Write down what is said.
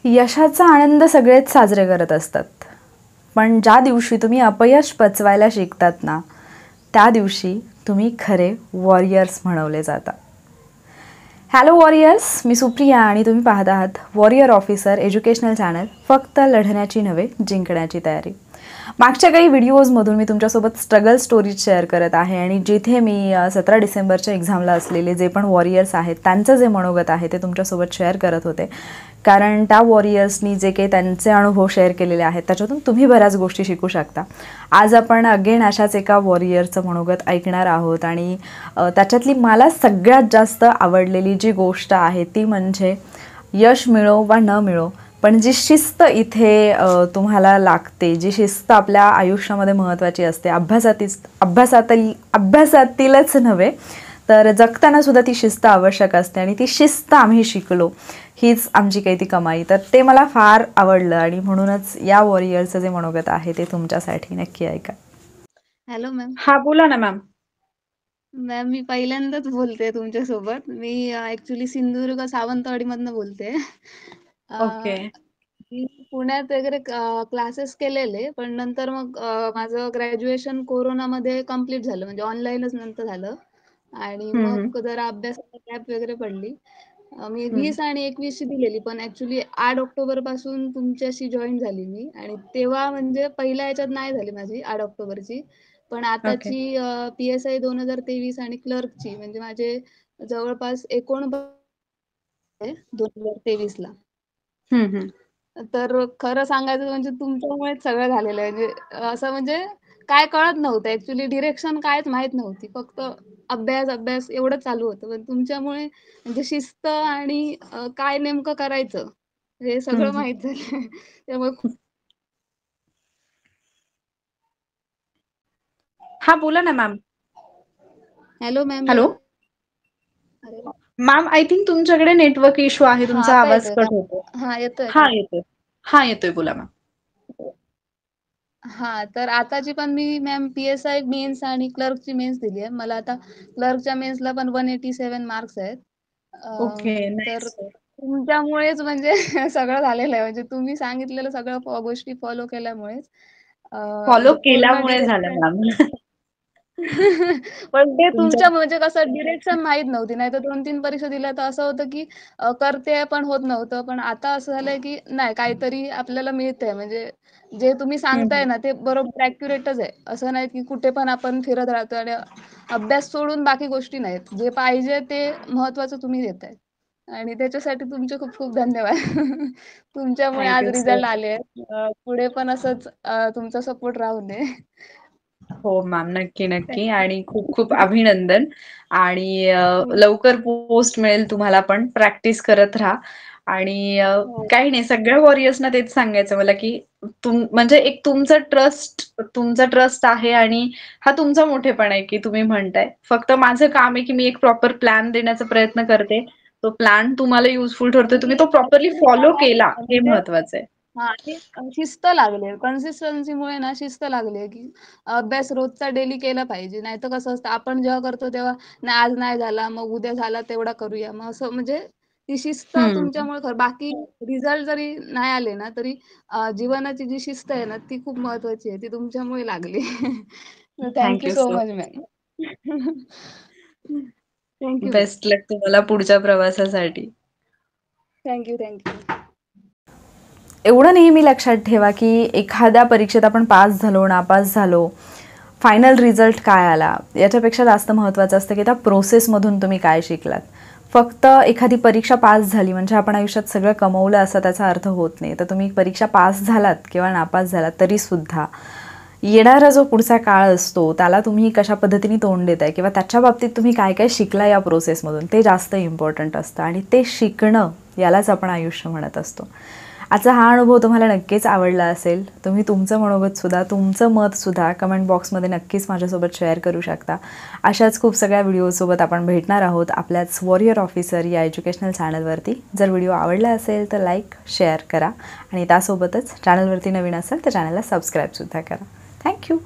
यशाचा आनंद सगळेच साजरे करत असतात, पण ज्या दिवशी तुम्ही अपयश पचवायला शिकतात ना, त्या दिवशी तुम्ही खरे वॉरियर्स म्हणवले जाता. हॅलो वॉरियर्स, मी सुप्रिया आणि तुम्ही पाहत आहात वॉरियर ऑफिसर एज्युकेशनल चॅनल. फक्त लढण्याची नव्हे, जिंकण्याची तयारी. मागच्या काही व्हिडिओजमधून मी तुमच्यासोबत स्ट्रगल स्टोरीज शेअर करत आहे आणि जिथे मी 17 डिसेंबरच्या एक्झामला असलेले जे पण वॉरियर्स आहेत त्यांचं जे मनोगत आहे ते तुमच्यासोबत शेअर करत होते. कारण त्या वॉरियर्सनी जे काही त्यांचे अनुभव शेअर केलेले आहेत त्याच्यातून तुम्ही बऱ्याच गोष्टी शिकू शकता. आज आपण अगेन अशाच एका वॉरियरचं मनोगत ऐकणार आहोत आणि त्याच्यातली मला सगळ्यात जास्त आवडलेली जी गोष्ट आहे ती म्हणजे यश मिळो वा न मिळो, पण जी शिस्त इथे तुम्हाला लागते, जी शिस्त आपल्या आयुष्यामध्ये महत्त्वाची असते, अभ्यासातीलच नव्हे तर जगताना सुद्धा ती शिस्त आवश्यक असते आणि ती शिस्त आम्ही शिकलो, हीच आमची काही ती कमाई. तर ते मला फार आवडलं आणि म्हणूनच या वॉरियरचं जे मनोगत आहे ते तुमच्यासाठी नक्की ऐका. Hello ma'am. हा बोला ना मॅम. मॅम मी पहिल्यांदाच बोलते तुमच्यासोबत. मी ॲक्च्युली सिंधुदुर्ग सावंतवाडीमधनं बोलते. ओके. मी पुण्यात वगैरे क्लासेस केलेले, पण नंतर मग माझं ग्रॅज्युएशन कोरोनामध्ये कंप्लीट झालं, म्हणजे ऑनलाईनच नंतर झालं आणि मग जरा अभ्यासाला गॅप वगैरे पडली. मी 20 आणि 21 ची दिलेली, पण ॲक्च्युली 8 ऑक्टोबरपासून तुमच्याशी जॉईन झाली मी आणि तेव्हा म्हणजे पहिल्या ह्याच्यात नाही झाली माझी 8 ऑक्टोबरची. पण ओके. आताची PSI 2023 आणि क्लर्कची म्हणजे माझे जवळपास 2023 ला. तर खरं सांगायचं म्हणजे तुमच्यामुळेच सगळं झालेलं आहे. म्हणजे असं म्हणजे काय कळत नव्हतं ॲक्च्युली, डिरेक्शन कायच माहीत नव्हती. फक्त अभ्यास, अभ्यास एवढंच चालू होतं. पण तुमच्यामुळे म्हणजे शिस्त आणि काय नेमकं करायचं हे सगळं माहीत झालं. त्यामुळे हा बोला ना मॅम. Hello ma'am. हॅलो अरे मॅम, आय थिंक तुमच्याकडे नेटवर्क इश्यू आहे, हां, तुमचा आता आवाज येतोय का? कट होतो. हां, येतोय हा का? येतोय. हा येतोय, बोला मॅम. हां, तर आताची पण मी मॅम PSI मेन्स आणि क्लर्कची मेन्स दिली आहे. मला आता क्लर्कच्या मेन्सला पण 187 मार्क्स आहेत. ओके, तर नाईस. तुमच्यामुळेच म्हणजे सगळं झालेलं आहे. म्हणजे तुम्ही सांगितलेलं सगळं गोष्टी फॉलो केल्यामुळेच फॉलो म्हणजे पूर्ण केल्यामुळे झालं डिरेक्शन. मॅम. पण ते तुमच्या तुमच्या म्हणजे कसं डिरेक्शन माहीत नव्हती. नाहीतर 2-3 परीक्षा दिल्या तर असं होतं की करते पण होत नव्हतं. पण आता असं झालंय की नाही, काहीतरी आपल्याला मिळतंय. म्हणजे जे तुम्ही सांगताय ना ते बरोबर ॲक्युरेटच आहे. असं नाही की कुठे पण आपण फिरत राहतो आणि अभ्यास सोडून बाकी गोष्टी नाहीत. जे पाहिजे ते महत्त्वाचं तुम्ही देताय आणि त्याच्यासाठी तुमचे खूप खूप धन्यवाद. तुमच्यामुळे आज थँक्यू सो रिझल्ट आले आहेत. पुढे पण असंच तुमचा सपोर्ट राहू दे. हो मॅम, नक्की नक्की. थँक आणि खूप खूप अभिनंदन. आणि यू. लवकर पोस्ट मिळेल तुम्हाला, पण प्रॅक्टिस करत राहा. आणि हो. काही नाही, सगळ्या वॉरियर्सना तेच सांगायचं मला की म्हणजे एक तुमचा ट्रस्ट आहे आणि हा तुमचा मोठेपणा आहे की तुम्ही म्हणताय. फक्त माझं काम आहे की मी एक प्रॉपर प्लॅन देण्याचा प्रयत्न करते. तो प्लॅन तुम्हाला युजफुल ठरतोय, तुम्ही आणि तो प्रॉपरली ॲक्चुअली काय फॉलो केला, आहे हे म्हणजे महत्वाचं आहे. हां, आणि शिस्त लागली आहे. कन्सिस्टन्सीमुळे ना शिस्त लागली आहे, की अभ्यास रोजचा डेली केला पाहिजे. नाहीतर कसं असतं आपण जेव्हा करतो तेव्हा नाही, आज नाही झाला, मग उद्या झाला तेवढा करूया. मग असं म्हणजे ती शिस्त हम्म. तुमच्यामुळे बाकी रिझल्ट जरी नाही आले ना, तरी जीवनाची जी शिस्त आहे ना, ती खूप महत्त्वाची आहे. ती तुमच्यामुळे लागली. Thank you thank you so so much ma'am. Thank you ma'am. Best luck तुम्हाला पुढच्या प्रवासासाठी. Thank you, thank you. एवढं नेहमी लक्षात ठेवा की एखाद्या परीक्षेत आपण पास झालो, नापास झालो, फायनल रिझल्ट काय आला याच्यापेक्षा जास्त महत्त्वाचं असतं की त्या प्रोसेसमधून तुम्ही काय शिकलात. फक्त एखादी परीक्षा पास झाली म्हणजे आपण आयुष्यात सगळं कमवलं असं त्याचा अर्थ होत नाही. तर तुम्ही परीक्षा पास झालात किंवा नापास झालात तरीसुद्धा येणारा जो पुढचा काळ असतो त्याला तुम्ही कशा पद्धतीने तोंड देताय किंवा त्याच्या बाबतीत तुम्ही काय काय शिकला या प्रोसेसमधून ते जास्त इम्पॉर्टंट असतं आणि ते शिकणं यालाच आपण आयुष्य म्हणत असतो. आजचा हा अनुभव तुम्हाला नक्कीच आवडला असेल. तुम्ही तुमचं मनोगतसुद्धा, तुमचं मतसुद्धा कमेंट बॉक्समध्ये नक्कीच माझ्यासोबत शेअर करू शकता. अशाच खूप सगळ्या व्हिडिओसोबत आपण भेटणार आहोत आपल्याच वॉरियर ऑफिसर या एज्युकेशनल चॅनलवरती. जर व्हिडिओ आवडला असेल तर लाईक, शेअर करा आणि त्यासोबतच चॅनलवरती नवीन असेल तर चॅनलला सबस्क्राईबसुद्धा करा. थँक्यू.